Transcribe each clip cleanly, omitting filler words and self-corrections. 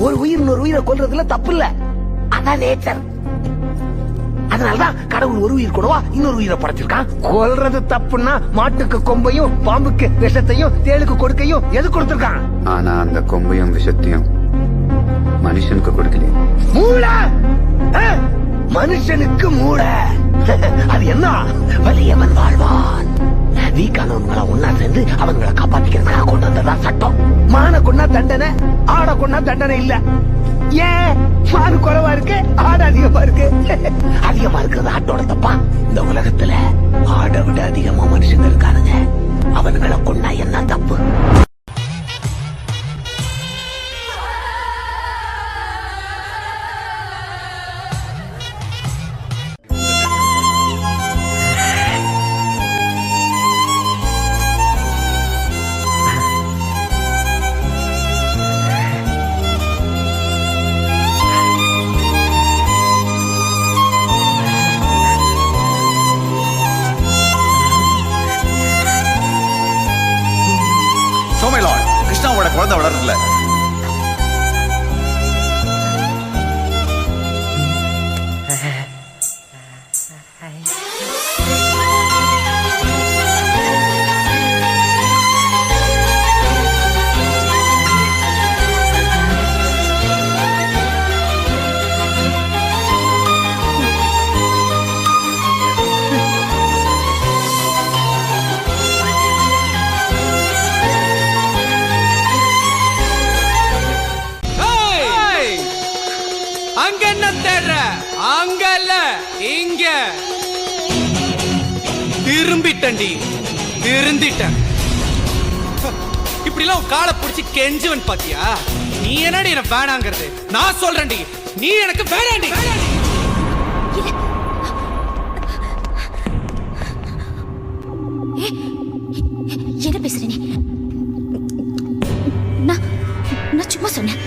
ஒரு உயிர் இன்னொரு உயிரை கொல்றதுல தப்பு இல்ல, அதான் நேச்சர். அதனாலதான் கடவுள் ஒரு உயிர் கூடவா இன்னொரு உயிரை படைச்சிருக்கான். கொல்றது தப்புன்னா மாட்டுக்கு கொம்பையும் பாம்புக்கு விஷத்தையும் தேளுக்கு கொடுக்கையும் எது கொடுத்திருக்கான்? ஆனா அந்த கொம்பையும் விஷத்தையும் மனுஷனுக்கு கொடுக்கலையே. மூளை, மனுஷனுக்கு மூளை. அது என்ன? வலியவன் வாழ்வான். வீக்கானவங்களை ஒன்னா சேர்ந்து அவங்களை காப்பாத்திக்கிறதுக்காக கொண்டு வந்ததான் சட்டம். மான கொண்டா தண்டனை, ஆட கொண்டா தண்டனை இல்ல. ஏன் மானு குறைவா இருக்கு, ஆடு அதிகமா இருக்கு? அதிகமா இருக்கிறது ஆட்டோட தப்பா? இந்த உலகத்துல ஆடை விட அதிகமா மனுஷங்க இருக்கானுங்க. அவனுங்களை கொண்டா என்ன தப்பு? கிருஷ்ணாவோட குழந்தை வளரல. அங்க என்ன தேடுற? அங்கல்ல, இங்க. திரும்பிட்டண்டி, திருந்திட்டேன். இப்படி எல்லாம் காலை பிடிச்சி கெஞ்சுவன் பாத்தியா? நீ என்னடி என்ன வேணாங்கிறது? நான் சொல்றேன்டி, நீ எனக்கு வேணாண்டி. என்ன பேசுற நீ? நான் சும்மா சொன்னேன்.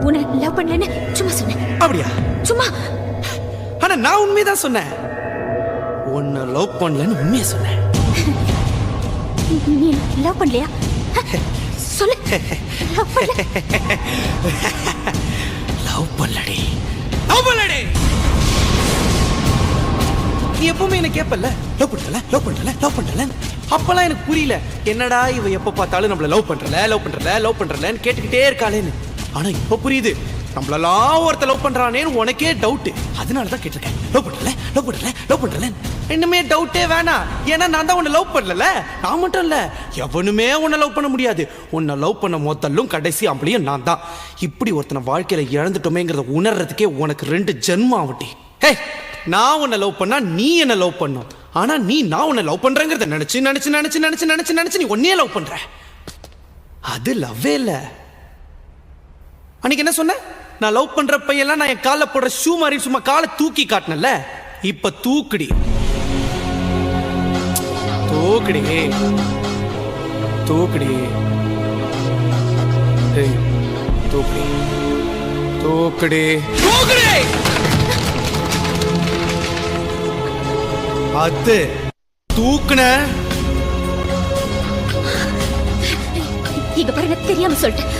உன்னை லவ் பண்ணலன்னு சும்மா சொன்னேன். அப்படியா? சும்மா. ஆனா நான் உண்மைதான் சொன்னேன். உன்னை லவ் பண்ணலன்னு உண்மையா சொன்னேன். நீ லவ் பண்ணலையா? சொல்லு. லவ் பண்ணல. லவ் பண்ணலடி, லவ் பண்ணலடி. நீ எப்பவுமே என்ன கேப்பல்ல, லவ் பண்ணல, லவ் பண்ணல, லவ் பண்ணல. அப்பெல்லாம் எனக்கு புரியல, என்னடா இவ எப்ப பார்த்தாலும் நம்மள லவ் பண்றல, லவ் பண்றல, லவ் பண்றலன்னு கேட்டுக்கிட்டே இருக்காளேன்னு. ஆனா இப்ப புரியுது, நம்மளெல்லாம் ஒருத்த லவ் பண்றானேன்னு உனக்கே டவுட். அதனாலதான் கேட்டிருக்கேன், லவ் பண்ணல, லவ் பண்ணல, லவ் பண்றல. இன்னுமே டவுட்டே வேணாம். ஏன்னா நான் தான் உன்னை லவ் பண்ணல. நான் மட்டும் இல்ல, எவனுமே உன்னை லவ் பண்ண முடியாது. உன்னை லவ் பண்ண முதல்லும் கடைசி ஆம்பளையும் நான் தான். இப்படி ஒருத்தனை வாழ்க்கையில இழந்துட்டோமேங்கிறத உணர்றதுக்கே உனக்கு 2 ஜென்மம் ஆவட்டி. ஹே, நான் உன்னை லவ் பண்ணா நீ என்ன லவ் பண்ணும். ஆனா நீ நான் உன்னை லவ் பண்றேங்கிறத நினைச்சு நினைச்சு நினைச்சு நினைச்சு நினைச்சு நினைச்சு நீ உன்னையே லவ் பண்ற. அது லவ்வே இல்ல. அன்னைக்கு என்ன சொன்ன? நான் லவ் பண்ற பையெல்லாம் நான் என் கால போடுற ஷூ மாதிரி சும்மா காலை தூக்கி காட்டினல. இப்ப தூக்குடி, தூக்குடி, தூக்குடி, தூக்குடி, தூக்குடி, தூக்குடி. அது தூக்குன. இங்க பாருங்க, தெரியாம சொல்லிட்டேன்.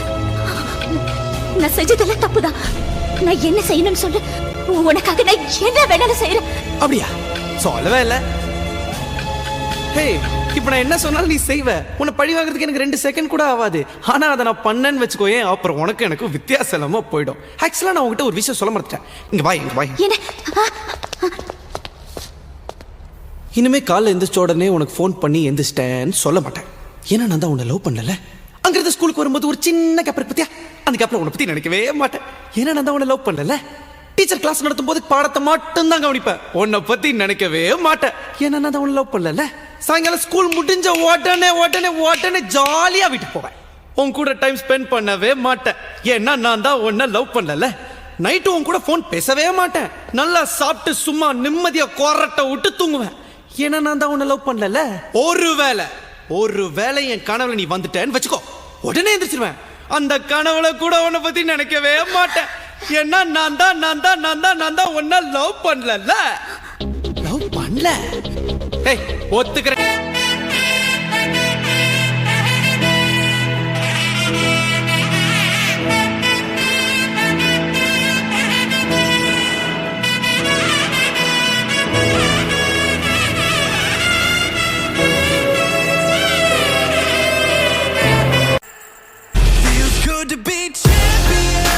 நான் செஞ்சதெல்லாம் தப்புதான். நான் என்ன செய்யணும்னு சொல்லு. உனக்காக நான் என்ன வேணாலும் செய்யறேன். அப்படியா? சொல்லவே இல்ல. ஹே, இப்ப நான் என்ன சொன்னாலும் நீ செய்வ. உன்னை பழி வாங்குறதுக்கு எனக்கு 2 செகண்ட் கூட ஆகாது. ஆனா அதை நான் பண்ணேன்னு வச்சுக்கோயே, அப்புறம் உனக்கு எனக்கு வித்தியாசம் இல்லாம போயிடும். ஆக்சுவலா நான் உங்ககிட்ட ஒரு விஷயம் சொல்ல மறந்துட்டேன். இங்க வா, இங்க வா. என்ன? இனிமே காலைல எந்திரிச்ச உடனே உனக்கு ஃபோன் பண்ணி எந்திரிச்சிட்டேன்னு சொல்ல மாட்டேன். ஏன்னா நான் தான் உன்னை லவ் பண்ணல. அங்கிருந்து ஸ்கூலுக்கு வரும்போது ஒரு சின்ன கேப்பர் பத்தியா, அந்த கேப்ல உன்னை பத்தி நினைக்கவே மாட்டேன். ஏன்னா நான் தான் உன்னை லவ் பண்ணல. டீச்சர் கிளாஸ் நடத்தும் போது பாடத்தை மட்டும் தான் கவனிப்பேன். உன்னை பத்தி நினைக்கவே மாட்டேன். ஏன்னா நான் தான் உன்னை லவ் பண்ணல. சாயங்காலம் ஸ்கூல் முடிஞ்ச உடனே உடனே உடனே ஜாலியா வீட்டுக்கு போவேன். உன் கூட டைம் ஸ்பெண்ட் பண்ணவே மாட்டேன். ஏன்னா நான் தான் உன்னை லவ் பண்ணல. நைட்டு உன் கூட போன் பேசவே மாட்டேன். நல்லா சாப்பிட்டு சும்மா நிம்மதியா கொரட்டை விட்டு தூங்குவேன். ஏன்னா நான் தான் உன்னை லவ் பண்ணல. ஒருவேளை என் கனவுல நீ வந்துட்டேன்னு வச்சுக்கோ, உடனே எந்திரிச்சிருவேன். அந்த கனவுல கூட உன்னை பத்தி நினைக்கவே மாட்டேன். ஏன்னா நான் தான் உன்னை லவ் பண்ணல. லவ் பண்ணல. ஏய், ஒத்துக்கிறேன். to be champions.